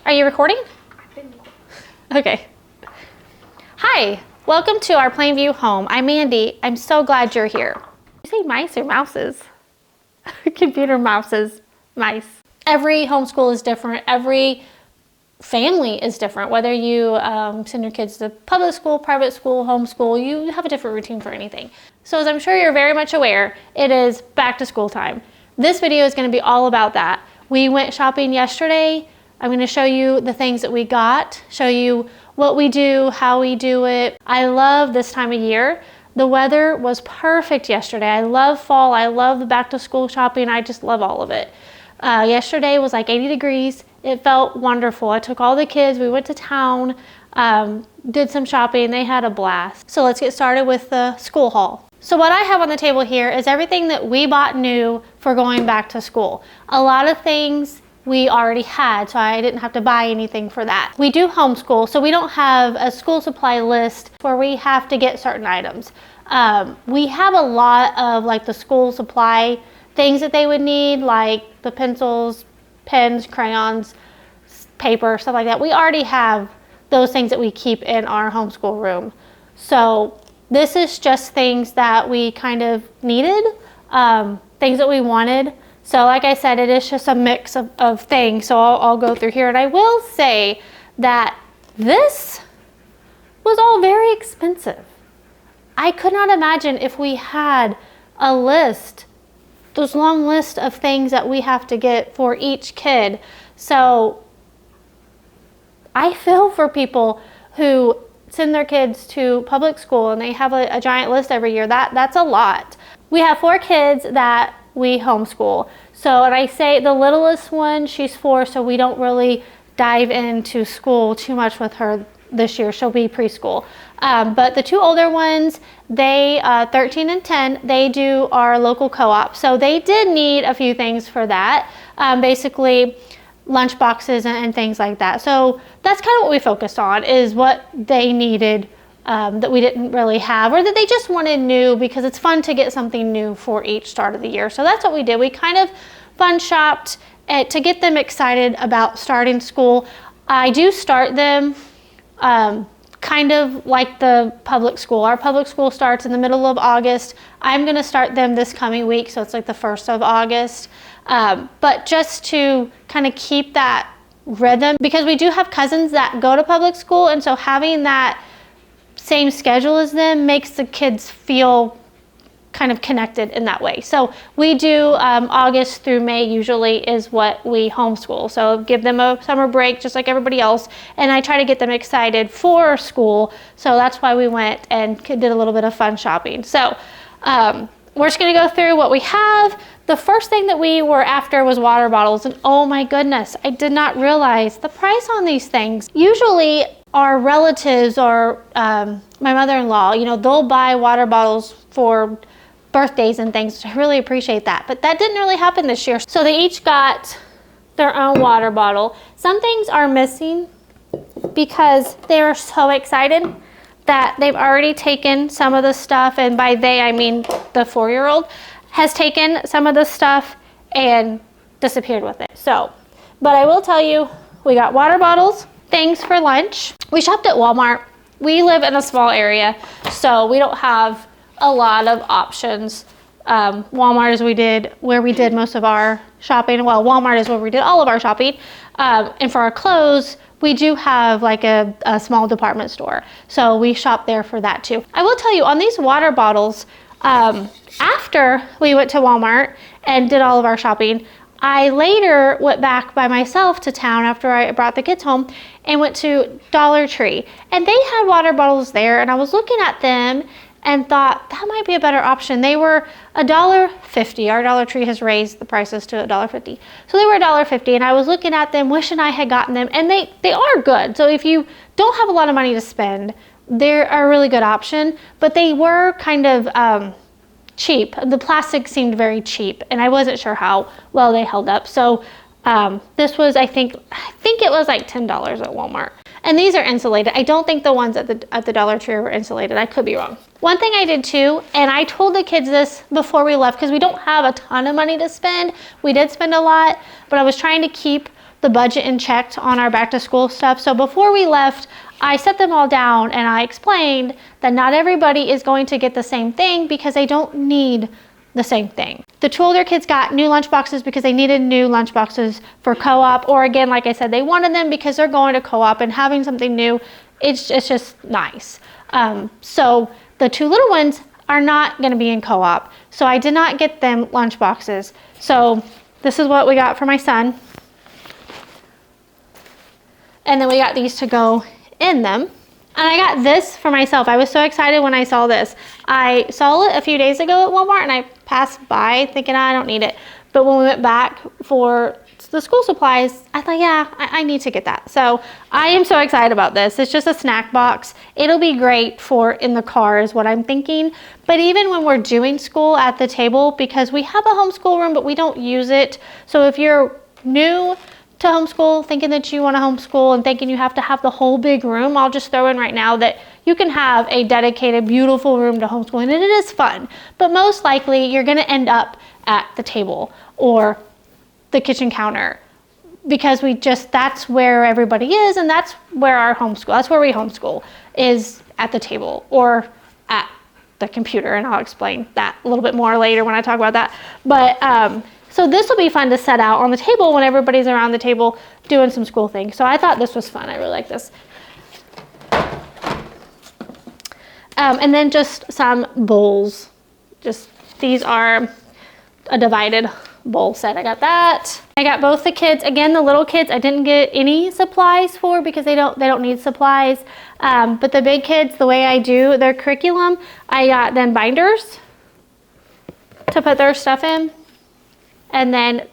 Are you recording? Okay. Hi, welcome to our Plainview home. I'm Mandy. I'm so glad you're here. You say mice or mouses? Computer mouses, mice. Every homeschool is different. Every family is different. Whether you send your kids to public school, private school, homeschool, you have a different routine for anything. So as I'm sure you're very much aware, it is back to school time. This video is going to be all about that. We went shopping yesterday. I'm going to show you the things that we got, show you what we do, how we do it. I love this time of year. The weather was perfect yesterday. I love fall. I love the back to school shopping. I just love all of it. Yesterday was like 80 degrees. It felt wonderful. I took all the kids. We went to town, did some shopping. They had a blast. So let's get started with the school haul. So what I have on the table here is everything that we bought new for going back to school. A lot of things we already had, so I didn't have to buy anything for that. We do homeschool, so we don't have a school supply list where we have to get certain items. We have a lot of like the school supply things that they would need, like the pencils, pens, crayons, paper, stuff like that. We already have those things that we keep in our homeschool room. So this is just things that we kind of needed, things that we wanted. So like I said, it is just a mix of things. So I'll go through here, and I will say that this was all very expensive. I could not imagine if we had a list, those long list of things that we have to get for each kid. So I feel for people who send their kids to public school and they have a giant list every year. That's a lot. We have 4 kids that we homeschool. So, and I say the littlest one, she's 4, so we don't really dive into school too much with her this year. She'll be preschool. But the 2 older ones, they 13 and 10, they do our local co-op. So they did need a few things for that. Basically lunch boxes and things like that. So that's kind of what we focused on, is what they needed that we didn't really have, or that they just wanted new, because it's fun to get something new for each start of the year. So that's what we did. We kind of fun shopped to get them excited about starting school. I do start them kind of like the public school. Our public school starts in the middle of August. I'm going to start them this coming week, so it's like the 1st of August. But just to kind of keep that rhythm, because we do have cousins that go to public school, and so having that same schedule as them makes the kids feel kind of connected in that way. So we do August through May usually is what we homeschool. So give them a summer break just like everybody else, and I try to get them excited for school. So that's why we went and did a little bit of fun shopping. So we're just going to go through what we have. The first thing that we were after was water bottles, and oh my goodness, I did not realize the price on these things. Usually our relatives or my mother-in-law, you know, they'll buy water bottles for birthdays and things. I really appreciate that, but that didn't really happen this year. So they each got their own water bottle. Some things are missing because they're so excited that they've already taken some of the stuff, and by they I mean the 4-year-old has taken some of the stuff and disappeared with it. So, but I will tell you, we got water bottles, things for lunch. We shopped at Walmart. We live in a small area, so we don't have a lot of options. Walmart is where we did most of our shopping. Well, Walmart is where we did all of our shopping. And for our clothes, we do have like a small department store. So we shop there for that too. I will tell you, on these water bottles, after we went to Walmart and did all of our shopping, I later went back by myself to town after I brought the kids home and went to Dollar Tree. And they had water bottles there, and I was looking at them and thought that might be a better option. They were $1.50. Our Dollar Tree has raised the prices to $1.50. So they were $1.50, and I was looking at them, wishing I had gotten them, and they are good. So if you don't have a lot of money to spend, they're a really good option, but they were kind of cheap. The plastic seemed very cheap, and I wasn't sure how well they held up. So this was, I think it was like $10 at Walmart. And these are insulated. I don't think the ones at the Dollar Tree were insulated. I could be wrong. One thing I did too, and I told the kids this before we left because we don't have a ton of money to spend. We did spend a lot, but I was trying to keep the budget in check on our back to school stuff. So before we left, I set them all down and I explained that not everybody is going to get the same thing because they don't need the same thing. The two older kids got new lunch boxes because they needed new lunch boxes for co-op, or again, like I said, they wanted them because they're going to co-op and having something new, it's just nice. So the two little ones are not going to be in co-op, so I did not get them lunch boxes. So this is what we got for my son, and then we got these to go in them. And I got this for myself. I was so excited when I saw this. I saw it a few days ago at Walmart and I passed by thinking, I don't need it. But when we went back for the school supplies, I thought, yeah, I need to get that. So I am so excited about this. It's just a snack box. It'll be great for in the car is what I'm thinking. But even when we're doing school at the table, because we have a homeschool room, but we don't use it. So if you're new to homeschool, thinking that you want to homeschool and thinking you have to have the whole big room, I'll just throw in right now that you can have a dedicated, beautiful room to homeschool, and it is fun. But most likely, you're going to end up at the table or the kitchen counter because that's where everybody is, and that's where our homeschool, that's where we homeschool, is at the table or at the computer, and I'll explain that a little bit more later when I talk about that. But so this will be fun to set out on the table when everybody's around the table doing some school things. So I thought this was fun. I really like this. And then just some bowls. Just these are a divided bowl set. I got that. I got both the kids. Again, the little kids I didn't get any supplies for because they don't need supplies. But the big kids, the way I do their curriculum, I got them binders to put their stuff in. And then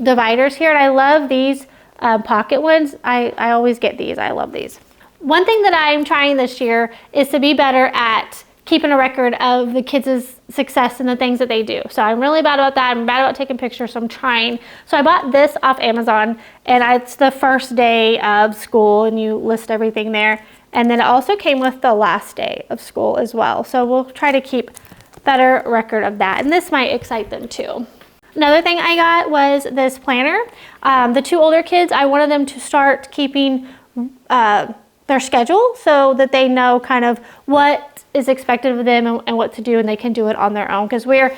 dividers here, and I love these pocket ones. I always get these. I love these. One thing that I'm trying this year is to be better at keeping a record of the kids' success and the things that they do. So I'm really bad about that. I'm bad about taking pictures, so I'm trying. So I bought this off Amazon, and it's the first day of school, and you list everything there. And then it also came with the last day of school as well. So we'll try to keep better record of that, and this might excite them too. Another thing I got was this planner. The two older kids, I wanted them to start keeping their schedule so that they know kind of what is expected of them and what to do, and they can do it on their own, because we're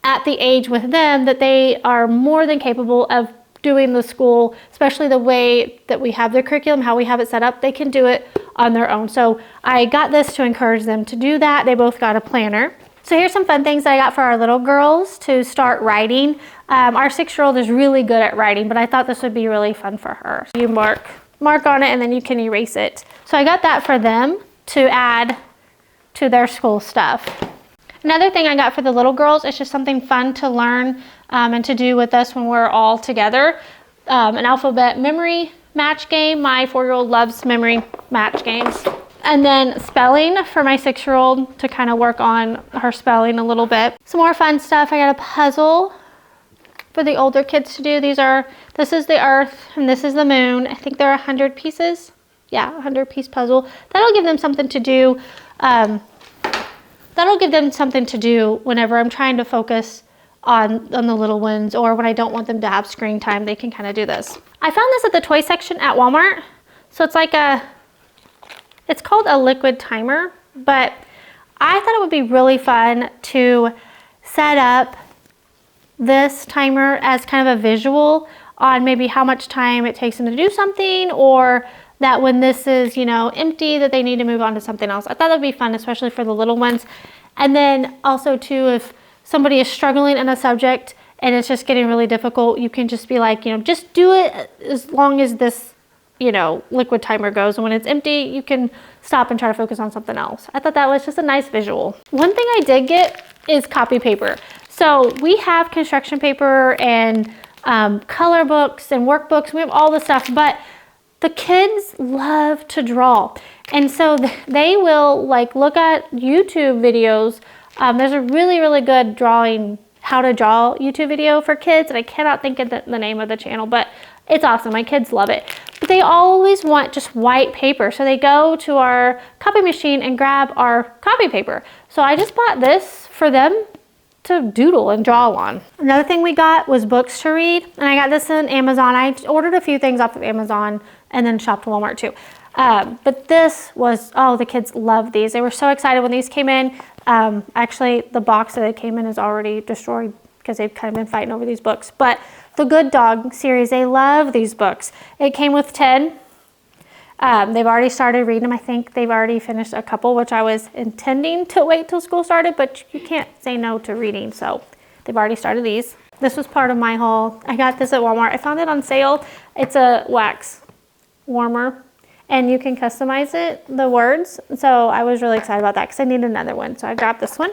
at the age with them that they are more than capable of doing the school, especially the way that we have their curriculum, how we have it set up. They can do it on their own. So I got this to encourage them to do that. They both got a planner. So here's some fun things that I got for our little girls to start writing. Our 6-year-old is really good at writing, but I thought this would be really fun for her. You mark on it and then you can erase it. So I got that for them to add to their school stuff. Another thing I got for the little girls is just something fun to learn and to do with us when we're all together. An alphabet memory match game. My 4-year-old loves memory match games. And then spelling for my 6-year-old to kind of work on her spelling a little bit. Some more fun stuff. I got a puzzle for the older kids to do. This is the Earth and this is the Moon. I think they're 100 pieces. Yeah, 100-piece puzzle. That'll give them something to do. Whenever I'm trying to focus on the little ones, or when I don't want them to have screen time, they can kind of do this. I found this at the toy section at Walmart. So it's like it's called a liquid timer, but I thought it would be really fun to set up this timer as kind of a visual on maybe how much time it takes them to do something, or that when this is, empty, that they need to move on to something else. I thought that would be fun, especially for the little ones. And then also too, if somebody is struggling in a subject and it's just getting really difficult, you can just be like, just do it as long as this liquid timer goes, and when it's empty, you can stop and try to focus on something else. I thought that was just a nice visual. One thing I did get is copy paper. So we have construction paper and color books and workbooks. We have all the stuff, but the kids love to draw. And so they will look at YouTube videos. There's a really, really good how to draw YouTube video for kids, and I cannot think of the name of the channel, but it's awesome. My kids love it. But they always want just white paper. So they go to our copy machine and grab our copy paper. So I just bought this for them to doodle and draw on. Another thing we got was books to read, and I got this on Amazon. I ordered a few things off of Amazon and then shopped at Walmart too. But this was, oh, the kids love these. They were so excited when these came in. Actually, the box that it came in is already destroyed because they've kind of been fighting over these books. But the Good Dog series, they love these books. It came with 10. They've already started reading them. I think they've already finished a couple, which I was intending to wait till school started, but you can't say no to reading, so they've already started these. This was part of my haul. I got this at Walmart. I found it on sale. It's a wax warmer, and you can customize it, the words. So I was really excited about that because I need another one. So I grabbed this one.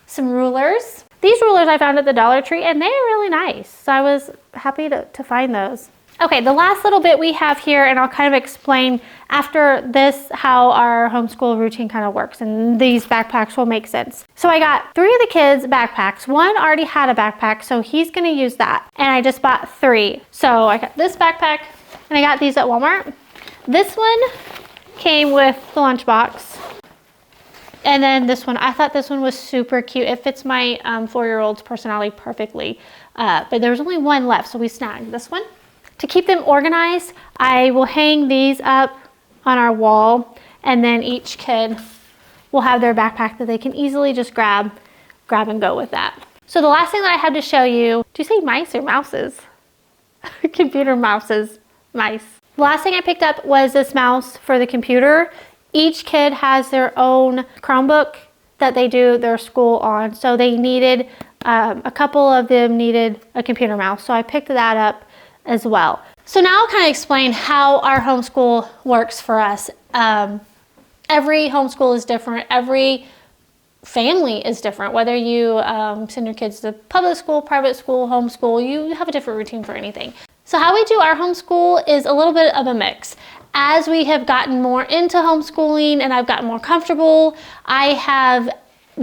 Some rulers. These rulers I found at the Dollar Tree, and they're really nice. So I was happy to find those. Okay, the last little bit we have here, and I'll kind of explain after this how our homeschool routine kind of works, and these backpacks will make sense. So I got 3 of the kids' backpacks. One already had a backpack, so he's gonna use that. And I just bought 3. So I got this backpack, and I got these at Walmart. This one came with the lunchbox. And then this one, I thought this one was super cute. It fits my 4-year-old's personality perfectly. But there was only one left, so we snagged this one. To keep them organized, I will hang these up on our wall, and then each kid will have their backpack that they can easily just grab and go with that. So the last thing that I have to show you, do you say mice or mouses? Computer mouses, mice. The last thing I picked up was this mouse for the computer. Each kid has their own Chromebook that they do their school on. So they needed, a couple of them needed a computer mouse. So I picked that up as well. So now I'll kind of explain how our homeschool works for us. Every homeschool is different. Every family is different. Whether you send your kids to public school, private school, homeschool, you have a different routine for anything. So how we do our homeschool is a little bit of a mix. As we have gotten more into homeschooling and I've gotten more comfortable, I have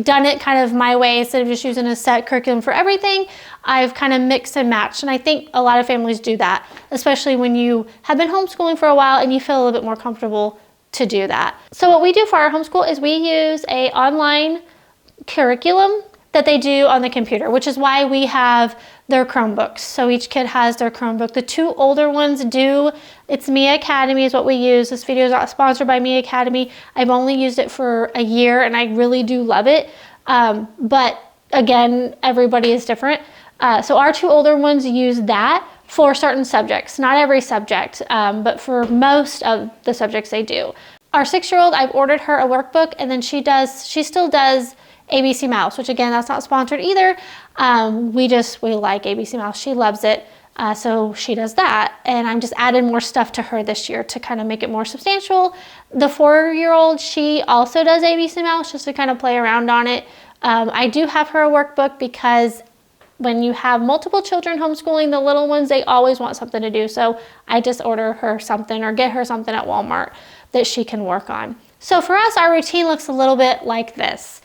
done it kind of my way. Instead of just using a set curriculum for everything, I've kind of mixed and matched. And I think a lot of families do that, especially when you have been homeschooling for a while and you feel a little bit more comfortable to do that. So what we do for our homeschool is we use an online curriculum that they do on the computer, which is why we have their Chromebooks. So each kid has their Chromebook. The 2 older ones do. It's Mia Academy is what we use. This video is not sponsored by Mia Academy. I've only used it for a year and I really do love it. But again, everybody is different. So our 2 older ones use that for certain subjects. Not every subject, but for most of the subjects they do. Our 6-year-old, I've ordered her a workbook, and then she still does ABC Mouse, which again, that's not sponsored either. We like ABC Mouse. She loves it. So she does that. And I'm just adding more stuff to her this year to kind of make it more substantial. The 4-year-old, she also does ABC Mouse just to kind of play around on it. I do have her a workbook because when you have multiple children homeschooling, the little ones, they always want something to do. So I just order her something or get her something at Walmart that she can work on. So for us, our routine looks a little bit like this.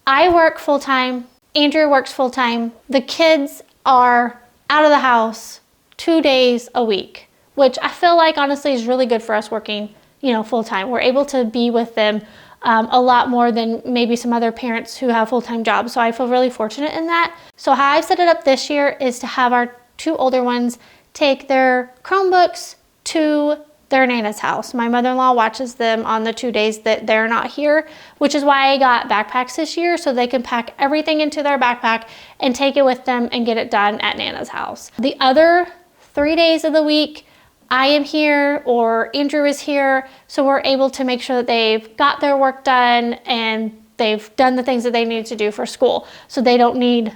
I work full-time, Andrew works full-time. The kids are out of the house 2 days a week, which I feel like honestly is really good for us working, full-time. We're able to be with them a lot more than maybe some other parents who have full-time jobs. So I feel really fortunate in that. So how I've set it up this year is to have our 2 older ones take their Chromebooks to their Nana's house. My mother-in-law watches them on the 2 days that they're not here, which is why I got backpacks this year, so they can pack everything into their backpack and take it with them and get it done at Nana's house. The other 3 days of the week, I am here or Andrew is here, so we're able to make sure that they've got their work done and they've done the things that they need to do for school, so they don't need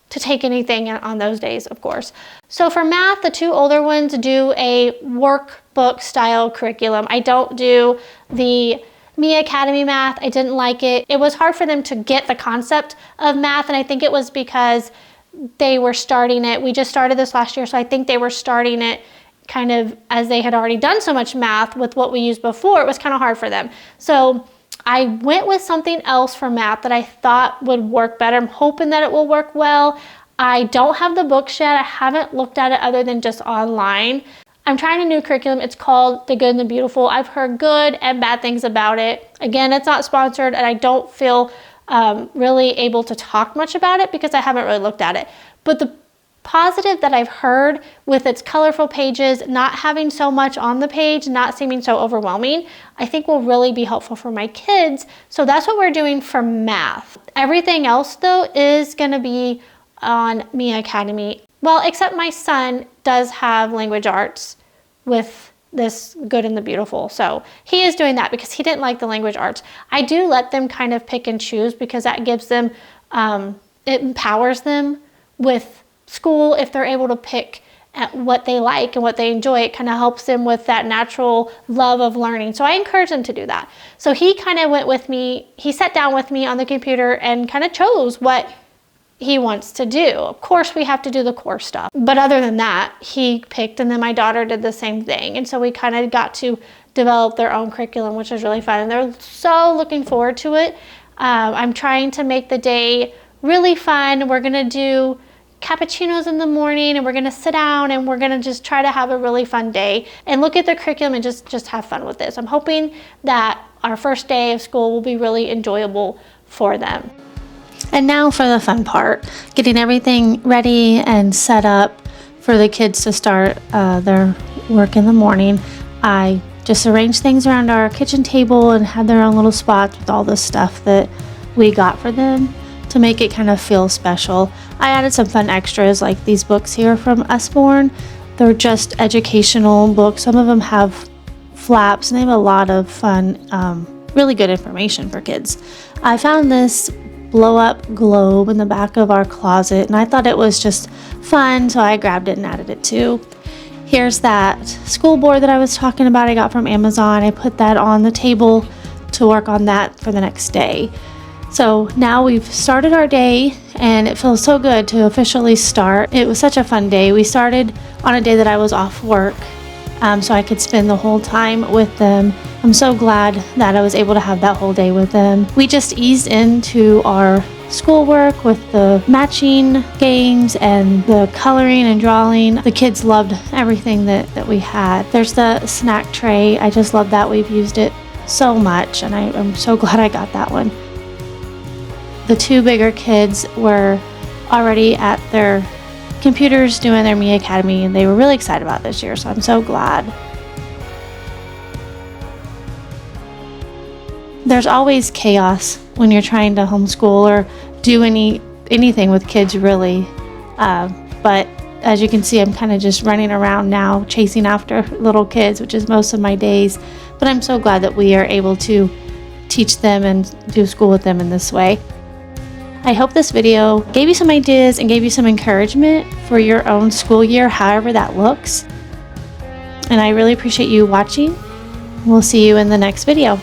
to take anything on those days, of course. So for math, the 2 older ones do a workbook style curriculum. I don't do the Mia Academy math. I didn't like it. It was hard for them to get the concept of math, and I think it was because they were starting it. We just started this last year, so I think they were starting it kind of as they had already done so much math with what we used before. It was kind of hard for them. So I went with something else for math that I thought would work better. I'm hoping that it will work well. I don't have the books yet. I haven't looked at it other than just online. I'm trying a new curriculum. It's called The Good and the Beautiful. I've heard good and bad things about it. Again, it's not sponsored and I don't feel really able to talk much about it because I haven't really looked at it. But the positive that I've heard with its colorful pages, not having so much on the page, not seeming so overwhelming, I think will really be helpful for my kids. So that's what we're doing for math. Everything else though is going to be on Mia Academy. Well, except my son does have language arts with this Good and the Beautiful. So he is doing that because he didn't like the language arts. I do let them kind of pick and choose because that gives them, it empowers them with school. If they're able to pick at what they like and what they enjoy, it kind of helps them with that natural love of learning. So I encourage them to do that. So he kind of went with me, he sat down with me on the computer and kind of chose what he wants to do. Of course, we have to do the core stuff. But other than that, he picked, and then my daughter did the same thing. And so we kind of got to develop their own curriculum, which is really fun. And they're so looking forward to it. I'm trying to make the day really fun. We're going to do cappuccinos in the morning, and we're going to sit down and we're going to just try to have a really fun day and look at the curriculum and just have fun with this. I'm hoping that our first day of school will be really enjoyable for them. And now for the fun part, getting everything ready and set up for the kids to start their work in the morning. I just arranged things around our kitchen table and had their own little spots with all the stuff that we got for them to make it kind of feel special. I added some fun extras like these books here from Usborne. They're just educational books. Some of them have flaps and they have a lot of fun, really good information for kids. I found this blow up globe in the back of our closet and I thought it was just fun, so I grabbed it and added it too. Here's that school board that I was talking about I got from Amazon. I put that on the table to work on that for the next day. So now we've started our day and it feels so good to officially start. It was such a fun day. We started on a day that I was off work, so I could spend the whole time with them. I'm so glad that I was able to have that whole day with them. We just eased into our schoolwork with the matching games and the coloring and drawing. The kids loved everything that we had. There's the snack tray. I just love that. We've used it so much and I'm so glad I got that one. The two bigger kids were already at their computers doing their Mia Academy and they were really excited about this year, so I'm so glad. There's always chaos when you're trying to homeschool or do anything with kids really, but as you can see, I'm kind of just running around now chasing after little kids, which is most of my days, but I'm so glad that we are able to teach them and do school with them in this way. I hope this video gave you some ideas and gave you some encouragement for your own school year, however that looks. And I really appreciate you watching. We'll see you in the next video.